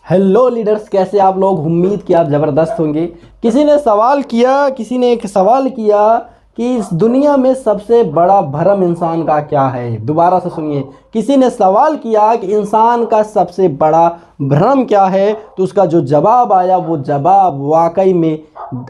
Hello leaders, कैसे आप लोग। उम्मीद कि आप ज़बरदस्त होंगे। किसी ने एक सवाल किया कि इस दुनिया में सबसे बड़ा भ्रम इंसान का क्या है। दोबारा से सुनिए, किसी ने सवाल किया कि इंसान का सबसे बड़ा भ्रम क्या है, तो उसका जो जवाब आया वो जवाब वाकई में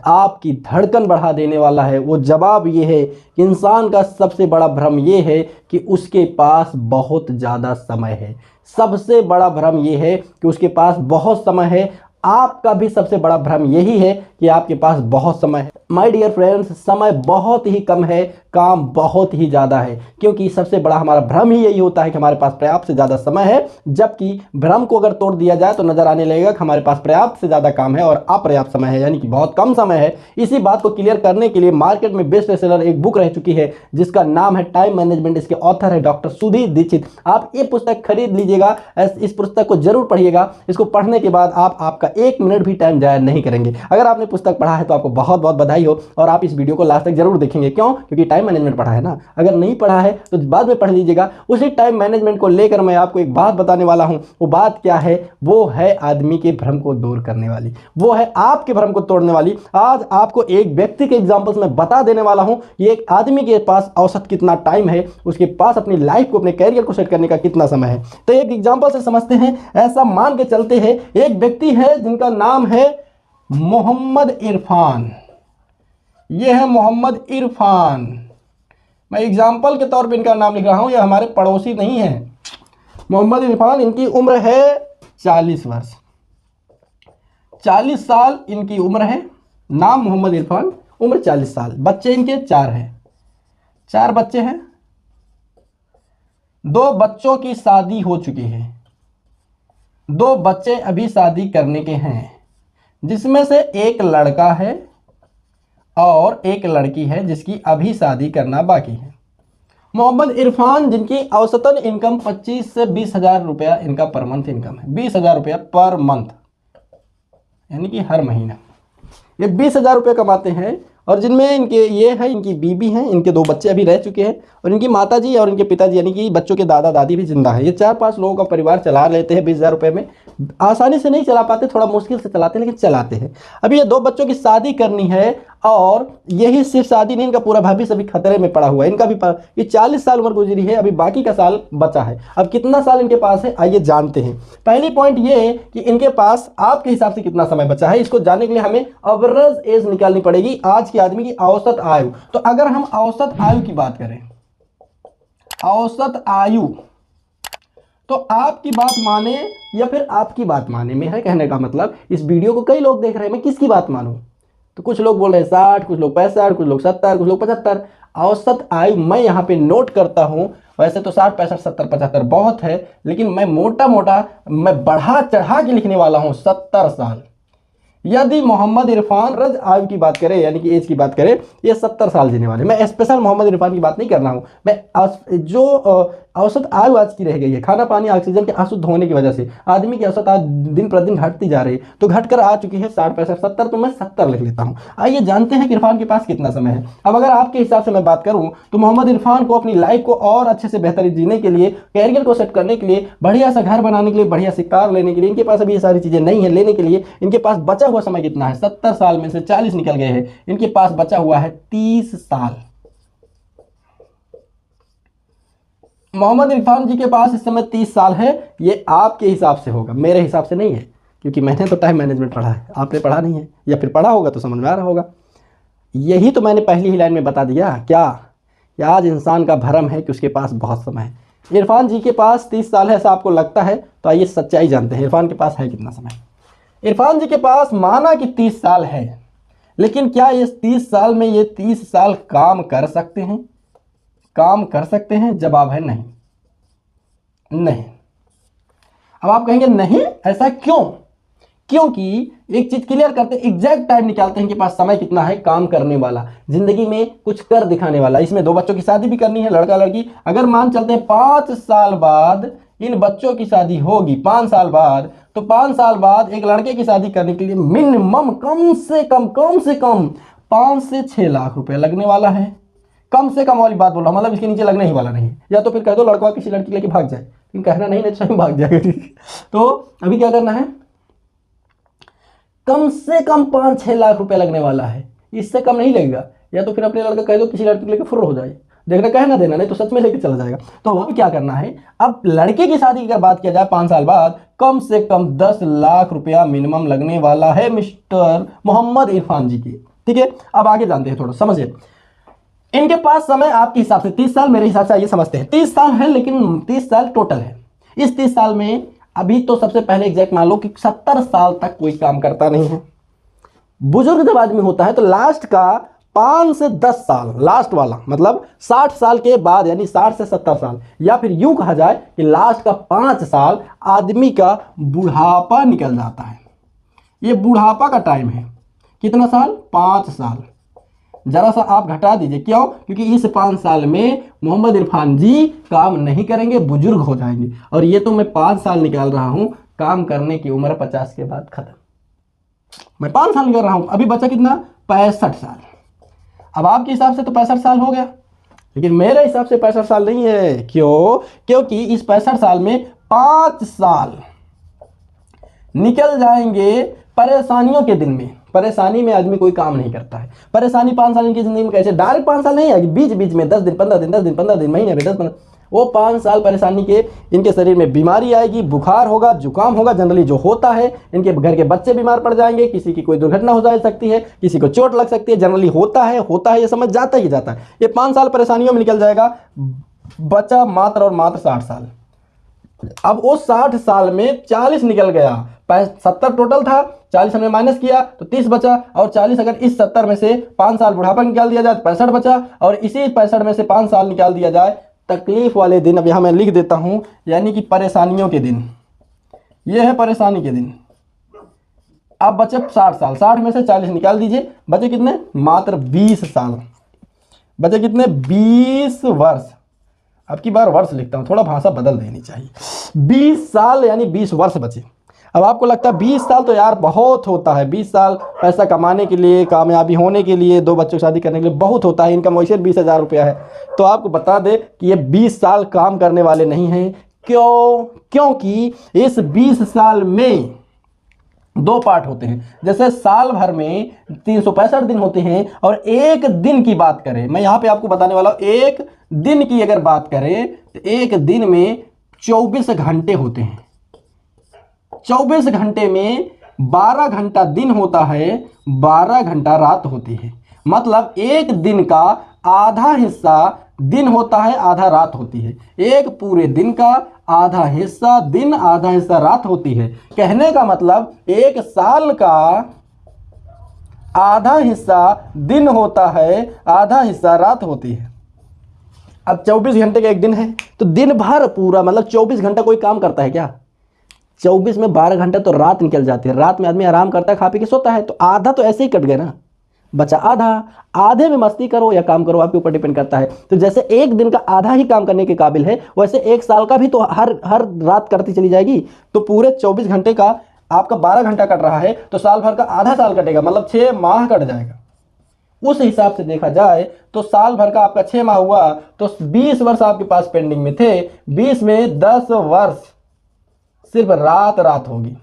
आपकी धड़कन बढ़ा देने वाला है। वो जवाब ये है कि इंसान का सबसे बड़ा भ्रम ये है कि उसके पास बहुत ज़्यादा समय है। सबसे बड़ा भ्रम ये है कि उसके पास बहुत समय है। आपका भी सबसे बड़ा भ्रम यही है कि आपके पास बहुत समय है। माय डियर फ्रेंड्स, समय बहुत ही कम है, काम बहुत ही ज़्यादा है। क्योंकि सबसे बड़ा हमारा भ्रम ही यही होता है कि हमारे पास पर्याप्त से ज़्यादा समय है, जबकि भ्रम को अगर तोड़ दिया जाए तो नजर आने लगेगा कि हमारे पास पर्याप्त से ज़्यादा काम है और अपर्याप्त समय है, यानी कि बहुत कम समय है। इसी बात को क्लियर करने के लिए मार्केट में बेस्ट सेलर एक बुक रह चुकी है जिसका नाम है टाइम मैनेजमेंट। इसके ऑथर है डॉक्टर सुधीर दीक्षित। आप ये पुस्तक खरीद लीजिएगा, इस पुस्तक को जरूर पढ़िएगा। इसको पढ़ने के बाद आप आपका 1 मिनट भी टाइम जाया नहीं करेंगे। अगर आपने पुस्तक पढ़ा है तो आपको बहुत बहुत बधाई हो, और आप इस वीडियो को लास्ट तक जरूर देखेंगे। क्यों? क्योंकि टाइम मैनेजमेंट पढ़ा है ना। अगर नहीं पढ़ा है तो बाद में पढ़ लीजिएगा। उसी टाइम मैनेजमेंट को लेकर मैं आपको एक बात बताने वाला हूं। वो बात क्या है? वो है आदमी के भ्रम को दूर करने वाली, वो है आपके भ्रम को तोड़ने वाली। आज आपको एक व्यक्ति के एग्जांपल्स में बता देने वाला हूं। ये एक आदमी के पास औसत कितना टाइम है, उसके पास अपनी लाइफ को, अपने कैरियर को सेट करने का कितना समय है। तो एक एग्जांपल से समझते हैं। ऐसा मान के चलते हैं, एक व्यक्ति है जिनका नाम है मोहम्मद इरफान। ये है मोहम्मद इरफान। मैं एग्जाम्पल के तौर पे इनका नाम लिख रहा हूं, ये हमारे पड़ोसी नहीं है। मोहम्मद इरफान, इनकी उम्र है 40 वर्ष, 40 साल इनकी उम्र है। नाम मोहम्मद इरफान, उम्र 40 साल। बच्चे इनके 4 हैं, 4 बच्चे हैं। 2 बच्चों की शादी हो चुकी है, 2 बच्चे अभी शादी करने के हैं, जिसमें से एक लड़का है और एक लड़की है जिसकी अभी शादी करना बाकी है। मोहम्मद इरफान, जिनकी औसतन इनकम 25 से 20 हजार रुपया इनका पर मंथ इनकम है। 20 हजार रुपया पर मंथ, यानी कि हर महीना ये 20 हजार रुपये कमाते हैं। और जिनमें इनके ये है, इनकी बीबी हैं, इनके 2 बच्चे अभी रह चुके हैं, और इनकी माताजी और इनके पिताजी यानी कि बच्चों के दादा दादी भी जिंदा है। ये 4-5 लोगों का परिवार चला लेते हैं 20 हजार रुपये में। आसानी से नहीं चला पाते, थोड़ा मुश्किल से चलाते हैं, लेकिन चलाते हैं। अभी ये 2 बच्चों की शादी करनी है, और यही सिर्फ शादी नहीं, इनका पूरा भविष्य अभी खतरे में पड़ा हुआ है। इनका भी ये 40 साल उम्र गुजरी है, अभी बाकी का साल बचा है। अब कितना साल इनके पास है, आइए जानते हैं। पहली पॉइंट ये है कि इनके पास आपके हिसाब से कितना समय बचा है। इसको जानने के लिए हमें एवरेज एज निकालनी पड़ेगी, आज के आदमी की औसत आयु। तो अगर हम औसत आयु की बात करें, औसत आयु, तो आपकी बात माने या फिर आपकी बात माने में है कहने का मतलब। इस वीडियो को कई लोग देख रहे हैं, मैं किसकी बात मानूं? तो कुछ लोग बोल रहे हैं 60, कुछ लोग 65, कुछ लोग 70, कुछ लोग 75। औसत आयु मैं यहाँ पे नोट करता हूँ। वैसे तो 60, 65, 70, 75 बहुत है, लेकिन मैं मोटा मोटा मैं बढ़ा चढ़ा के लिखने वाला हूँ 70 साल। यदि मोहम्मद इरफान रज आयु की बात करें, यानी कि एज की बात करें, ये 70 साल जीने वाले। मैं स्पेशल मोहम्मद इरफान की बात नहीं कर रहा हूँ। मैं जो औसत आयु आज की रह गई है, खाना पानी ऑक्सीजन के अशुद्ध होने की वजह से आदमी की औसत आयु दिन प्रतिदिन घटती जा रही है, तो घटकर आ चुकी है 60, 65, 70। तो मैं 70 लिख लेता हूँ। आइए जानते हैं कि इरफान के पास कितना समय है। अब अगर आपके हिसाब से मैं बात करूँ तो मोहम्मद इरफान को अपनी लाइफ को और अच्छे से बेहतर जीने के लिए, कैरियर को सेट करने के लिए, बढ़िया सा घर बनाने के लिए, बढ़िया सी कार लेने के लिए, इनके पास अभी ये सारी चीजें नहीं है लेने के लिए। इनके पास बचा हुआ समय कितना है? 70 साल में से 40 निकल गए हैं, इनके पास बचा हुआ है 30 साल। मोहम्मद इरफान जी के पास इस समय 30 साल है। ये आपके हिसाब से होगा, मेरे हिसाब से नहीं है, क्योंकि मैंने तो टाइम मैनेजमेंट पढ़ा है, आपने पढ़ा नहीं है, या फिर पढ़ा होगा तो समझ में आ रहा होगा। यही तो मैंने पहली ही लाइन में बता दिया क्या आज इंसान का भ्रम है कि उसके पास बहुत समय है। इरफान जी के पास 30 साल है, ऐसा आपको लगता है? तो आइए सच्चाई जानते हैं, इरफान के पास है कितना समय। इरफान जी के पास माना कि 30 साल है, लेकिन क्या ये 30 साल में ये 30 साल काम कर सकते हैं? काम कर सकते हैं? जवाब है नहीं। नहीं। अब आप कहेंगे नहीं, ऐसा क्यों? क्योंकि एक चीज क्लियर करते हैं, एग्जैक्ट टाइम निकालते हैं कि पास समय कितना है काम करने वाला, जिंदगी में कुछ कर दिखाने वाला। इसमें 2 बच्चों की शादी भी करनी है, लड़का लड़की। अगर मान चलते हैं 5 साल बाद इन बच्चों की शादी होगी, 5 साल बाद, तो 5 साल बाद एक लड़के की शादी करने के लिए मिनिमम कम से कम 5 से 6 लाख रुपए लगने वाला है। कम से कम वाली बात बोल रहा हूं, मतलब इसके नीचे लगने ही वाला नहीं है। या तो फिर कह दो लड़का किसी लड़की लेके भाग जाए, लेकिन कहना नहीं, नहीं तो स्वयं भाग जाएगा। ठीक। तो अभी क्या करना है, कम से कम 5-6 लाख रुपया लगने वाला है, इससे कम नहीं लगेगा। या तो फिर अपने लड़का कह दो किसी लड़की को लेकर फुर्र हो जाए, देखना कहना देना, नहीं तो सच में लेके चला जाएगा। तो अब क्या करना है, अब लड़के की शादी की अगर बात किया जाए 5 साल बाद, कम से कम 10 लाख रुपया मिनिमम लगने वाला है मिस्टर मोहम्मद इरफान जी की। ठीक है, अब आगे जानते हैं, थोड़ा समझिए। इनके पास समय आपके हिसाब से 30 साल, मेरे हिसाब से आइए समझते हैं। 30 साल है, लेकिन 30 साल टोटल है। इस 30 साल में अभी तो सबसे पहले एग्जैक्ट मान लो कि 70 साल तक कोई काम करता नहीं है। बुजुर्ग जब आदमी होता है तो लास्ट का 5 से 10 साल, लास्ट वाला मतलब 60 साल के बाद, यानी 60 से 70 साल, या फिर यूं कहा जाए कि लास्ट का 5 साल आदमी का बुढ़ापा निकल जाता है। ये बुढ़ापा का टाइम है। कितना साल? 5 साल। जरा सा आप घटा दीजिए, क्यों? क्योंकि इस 5 साल में मोहम्मद इरफान जी काम नहीं करेंगे, बुजुर्ग हो जाएंगे। और ये तो मैं 5 साल निकाल रहा हूं, काम करने की उम्र 50 के बाद खत्म। मैं 5 साल निकाल रहा हूं, अभी बचा कितना? 65 साल। अब आपके हिसाब से तो 65 साल हो गया, लेकिन मेरे हिसाब से 65 साल नहीं है। क्यों? क्योंकि इस 65 साल में 5 साल निकल जाएंगे परेशानियों के दिन में। परेशानी में आदमी कोई काम नहीं करता है। परेशानी 5 साल इनकी जिंदगी में कैसे? डायरेक्ट 5 साल नहीं आएगी, बीच बीच में 10 दिन 15 दिन, 10 दिन 15 दिन, महीने में 10-15, वो 5 साल परेशानी के इनके शरीर में बीमारी आएगी, बुखार होगा, जुकाम होगा, जनरली जो होता है। इनके घर के बच्चे बीमार पड़ जाएंगे, किसी की कोई दुर्घटना हो जा सकती है, किसी को चोट लग सकती है, जनरली होता है, ये समझ जाता ही जाता है। ये 5 साल परेशानियों में निकल जाएगा, बचा मात्र और मात्र 60 साल। अब वो 60 साल में 40 निकल गया, 70 टोटल था, 40 हमने माइनस किया तो 30 बचा, और 40 अगर इस 70 में से 5 साल बुढ़ापा निकाल दिया जाए तो 65 बचा, और इसी 65 में से 5 साल निकाल दिया जाए तकलीफ वाले दिन। अब यहाँ मैं लिख देता हूँ, यानी कि परेशानियों के दिन। ये है परेशानी के दिन। अब बचे 60 साल, 60 में से 40 निकाल दीजिए, बचे कितने? मात्र 20 साल। बचे कितने? 20 वर्ष। अब की बार वर्ष लिखता हूँ, थोड़ा भाषा बदल देनी चाहिए। 20 साल यानी 20 वर्ष बचे। अब आपको लगता है 20 साल तो यार बहुत होता है, 20 साल पैसा कमाने के लिए, कामयाबी होने के लिए, 2 बच्चों की शादी करने के लिए बहुत होता है। इनकम वैसे 20,000 रुपया है। तो आपको बता दे कि ये 20 साल काम करने वाले नहीं हैं। क्यों? क्योंकि इस 20 साल में 2 पार्ट होते हैं। जैसे साल भर में 365 दिन होते हैं, और एक दिन की बात करें, मैं यहाँ पे आपको बताने वाला हूँ, एक दिन की अगर बात करें तो एक दिन में 24 घंटे होते हैं। 24 घंटे में 12 घंटा दिन होता है, 12 घंटा रात होती है। मतलब एक दिन का आधा हिस्सा दिन होता है, आधा रात होती है। एक पूरे दिन का आधा हिस्सा दिन, आधा हिस्सा रात होती है। कहने का मतलब एक साल का आधा हिस्सा दिन होता है, आधा हिस्सा रात होती है। अब 24 घंटे का एक दिन है, तो दिन भर पूरा मतलब 24 घंटा कोई काम करता है क्या? 24 में 12 घंटा तो रात निकल जाती है। रात में आदमी आराम करता है, खा पी के सोता है, तो आधा तो ऐसे ही कट गया ना, बचा आधा। आधे में मस्ती करो या काम करो, आपके ऊपर डिपेंड करता है। तो जैसे एक दिन का आधा ही काम करने के काबिल है, वैसे एक साल का भी तो हर रात करती चली जाएगी। तो पूरे 24 घंटे का आपका 12 घंटा कट रहा है, तो साल भर का आधा साल कटेगा, मतलब 6 माह कट जाएगा। उस हिसाब से देखा जाए तो साल भर का आपका 6 माह हुआ, तो 20 वर्ष आपके पास पेंडिंग में थे। 20 में 10 वर्ष सिर्फ रात होगी।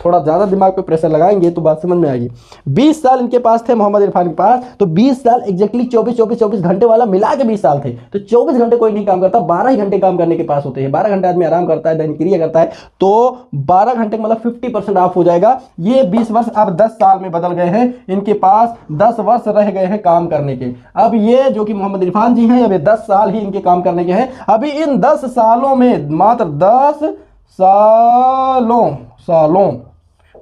थोड़ा ज़्यादा दिमाग पे प्रेशर लगाएंगे तो बात समझ में आएगी। 20 साल इनके पास थे मोहम्मद इरफान के पास, तो 20 साल एग्जैक्टली 24 घंटे वाला मिला के 20 साल थे। तो 24 घंटे कोई नहीं काम करता, 12 ही घंटे काम करने के पास होते हैं। 12 घंटे आदमी आराम करता है, दैनिक क्रिया करता है, तो 12 घंटे मतलब 50% ऑफ हो जाएगा। ये 20 वर्ष अब 10 साल में बदल गए हैं। इनके पास 10 वर्ष रह गए हैं काम करने के। अब ये जो कि मोहम्मद इरफान जी हैं, अब 10 साल ही इनके काम करने के हैं। अभी इन 10 सालों में, मात्र 10 सालों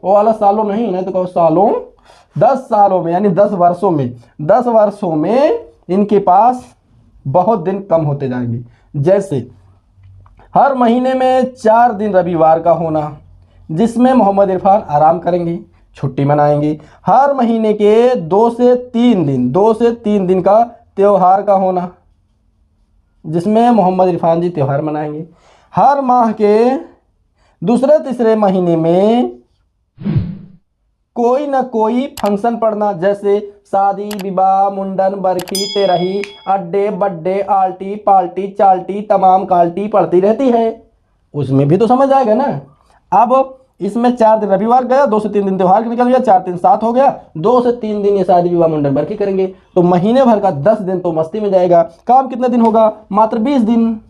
वो वाला सालों नहीं तो कहो सालों, 10 सालों में यानी 10 वर्षों में, 10 वर्षों में इनके पास बहुत दिन कम होते जाएंगे। जैसे हर महीने में 4 दिन रविवार का होना, जिसमें मोहम्मद इरफान आराम करेंगे, छुट्टी मनाएंगे। हर महीने के 2 से 3 दिन का त्योहार का होना, जिसमें मोहम्मद इरफान जी त्योहार मनाएंगे। हर माह के दूसरे तीसरे महीने में कोई ना कोई फंक्शन पड़ना, जैसे शादी, विवाह, मुंडन, बरखी, तेरही, अड्डे बड्डे, आल्टी पाल्टी चाल्टी तमाम काल्टी पड़ती रहती है। उसमें भी तो समझ आएगा ना। अब इसमें 4 दिन रविवार गया, 2 से 3 दिन त्योहार निकल गया, 4 3 7 हो गया, 2 से 3 दिन ये शादी विवाह मुंडन भर के करेंगे, तो महीने भर का 10 दिन तो मस्ती में जाएगा। काम कितने दिन होगा? मात्र 20 दिन।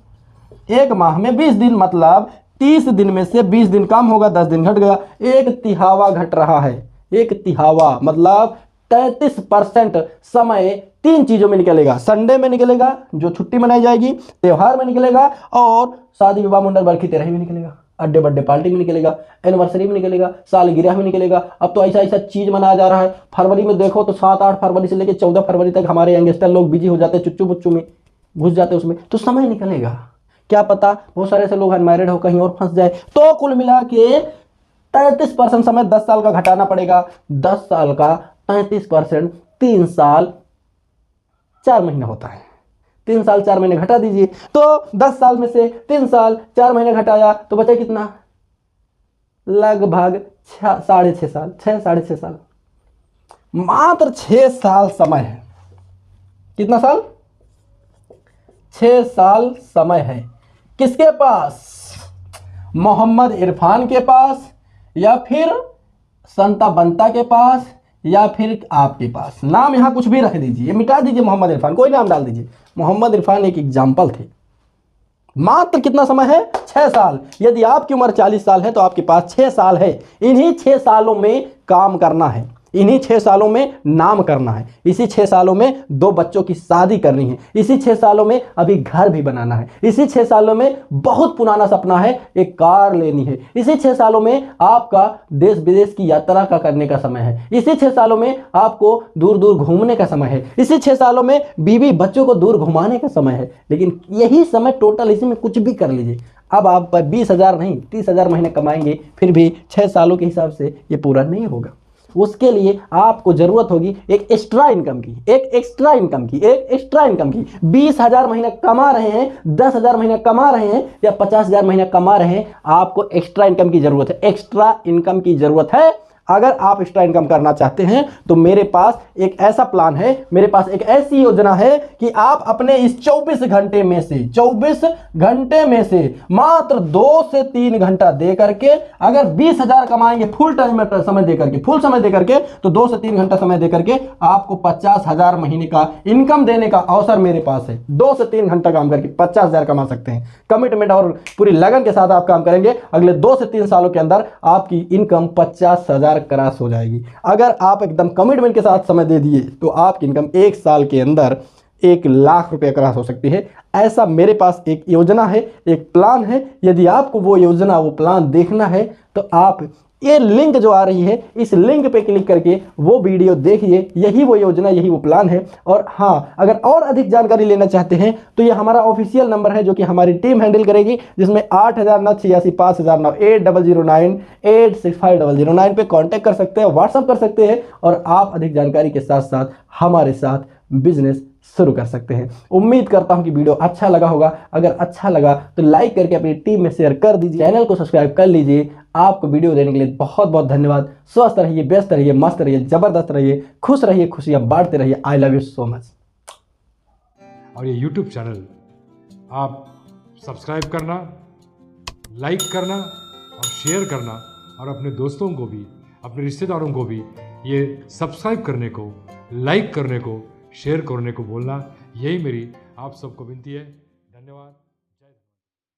एक माह में 20 दिन, मतलब 30 दिन में से 20 दिन काम होगा, 10 दिन घट गया, एक तिहावा घट रहा है। एक तिहावा मतलब 33% समय 3 चीजों में निकलेगा। संडे में निकलेगा जो छुट्टी मनाई जाएगी, त्योहार में निकलेगा, और शादी विवाह मुंडन बरखी तेरही में निकलेगा, अड्डे बड्डे पार्टी में निकलेगा, एनिवर्सरी में निकलेगा, सालगिरह में निकलेगा। अब तो ऐसा ऐसा चीज मनाया जा रहा है। फरवरी में देखो तो 7-8 फरवरी से लेकर 14 फरवरी तक हमारे यंगस्टर लोग बिजी हो जाते हैं, चुच्चू बुच्चू में घुस जाते हैं, उसमें तो समय निकलेगा। क्या पता बहुत सारे ऐसे लोग अनमैरिड हो कहीं और फंस जाए। तो कुल मिला के 33% समय 10 साल का घटाना पड़ेगा। 10 साल का 33% 3 साल 4 महीने होता है। 3 साल 4 महीने घटा दीजिए, तो 10 साल में से 3 साल 4 महीने घटाया तो बचा कितना? लगभग 6.5 साल, 6 साल। मात्र 6 साल समय है। कितना साल? 6 साल समय है। किसके पास? मोहम्मद इरफान के पास, या फिर संता बंता के पास, या फिर आपके पास। नाम यहां कुछ भी रख दीजिए, मिटा दीजिए मोहम्मद इरफान, कोई नाम डाल दीजिए। मोहम्मद इरफान एक एग्जाम्पल थे। मात्र कितना समय है? 6 साल। यदि आपकी उम्र 40 साल है तो आपके पास 6 साल है। इन्हीं 6 सालों में काम करना है, इन्हीं 6 सालों में नाम करना है, इसी 6 सालों में 2 बच्चों की शादी करनी है, इसी 6 सालों में अभी घर भी बनाना है, इसी 6 सालों में बहुत पुराना सपना है एक कार लेनी है, इसी 6 सालों में आपका देश विदेश की यात्रा का करने का समय है, इसी 6 सालों में आपको दूर दूर घूमने का समय है, इसी 6 सालों में बीवी बच्चों को दूर घुमाने का समय है। लेकिन यही समय टोटल, इसी में कुछ भी कर लीजिए। अब आप 20,000 नहीं 30,000 महीने कमाएंगे, फिर भी 6 सालों के हिसाब से ये पूरा नहीं होगा। उसके लिए आपको जरूरत होगी एक एक्स्ट्रा इनकम की, एक एक्स्ट्रा इनकम की, एक एक्स्ट्रा इनकम की। 20,000 महीने कमा रहे हैं, 10,000 महीने कमा रहे हैं, या 50,000 महीने कमा रहे हैं, आपको एक्स्ट्रा इनकम की जरूरत है। एक्स्ट्रा इनकम की जरूरत है। अगर आप एक्स्ट्रा इनकम करना चाहते हैं तो मेरे पास एक ऐसा प्लान है, मेरे पास एक ऐसी योजना है कि आप अपने इस 24 घंटे में से 24 घंटे में से मात्र 2 से 3 घंटा दे करके अगर 20,000 कमाएंगे फुल टाइम में समय दे करके, फुल समय दे करके, तो 2 से 3 घंटा समय दे करके आपको 50,000 महीने का इनकम देने का अवसर मेरे पास है। 2 से 3 घंटा काम करके 50,000 कमा सकते हैं। कमिटमेंट और पूरी लगन के साथ आप काम करेंगे, अगले 2 से 3 सालों के अंदर आपकी इनकम 50,000 क्रॉस हो जाएगी। अगर आप एकदम कमिटमेंट के साथ समय दे दिए तो आपकी इनकम 1 साल के अंदर 1 लाख रुपए क्रॉस हो सकती है। ऐसा मेरे पास एक योजना है, एक प्लान है। यदि आपको वो योजना, वो प्लान देखना है तो आप ये लिंक जो आ रही है, इस लिंक पे क्लिक करके वो वीडियो देखिए। यही वो योजना, यही वो प्लान है। और हाँ, अगर और अधिक जानकारी लेना चाहते हैं तो ये हमारा ऑफिशियल नंबर है जो कि हमारी टीम हैंडल करेगी, जिसमें 8009865009 8009 865009 पे कांटेक्ट कर सकते हैं, व्हाट्सअप कर सकते हैं, और आप अधिक जानकारी के साथ साथ हमारे साथ बिजनेस शुरू कर सकते हैं। उम्मीद करता हूं कि वीडियो अच्छा लगा होगा। अगर अच्छा लगा तो लाइक करके अपनी टीम में शेयर कर दीजिए, चैनल को सब्सक्राइब कर लीजिए। आपको वीडियो देने के लिए बहुत बहुत धन्यवाद। स्वस्थ रहिए, व्यस्त रहिए, मस्त रहिए, जबरदस्त रहिए, खुश रहिए, खुशियां बांटते रहिए। I love you so much. और ये YouTube चैनल आप सब्सक्राइब करना, लाइक करना और शेयर करना, और अपने दोस्तों को भी, अपने रिश्तेदारों को भी ये सब्सक्राइब करने को, लाइक करने को, शेयर करने को बोलना। यही मेरी आप सबको विनती है। धन्यवाद।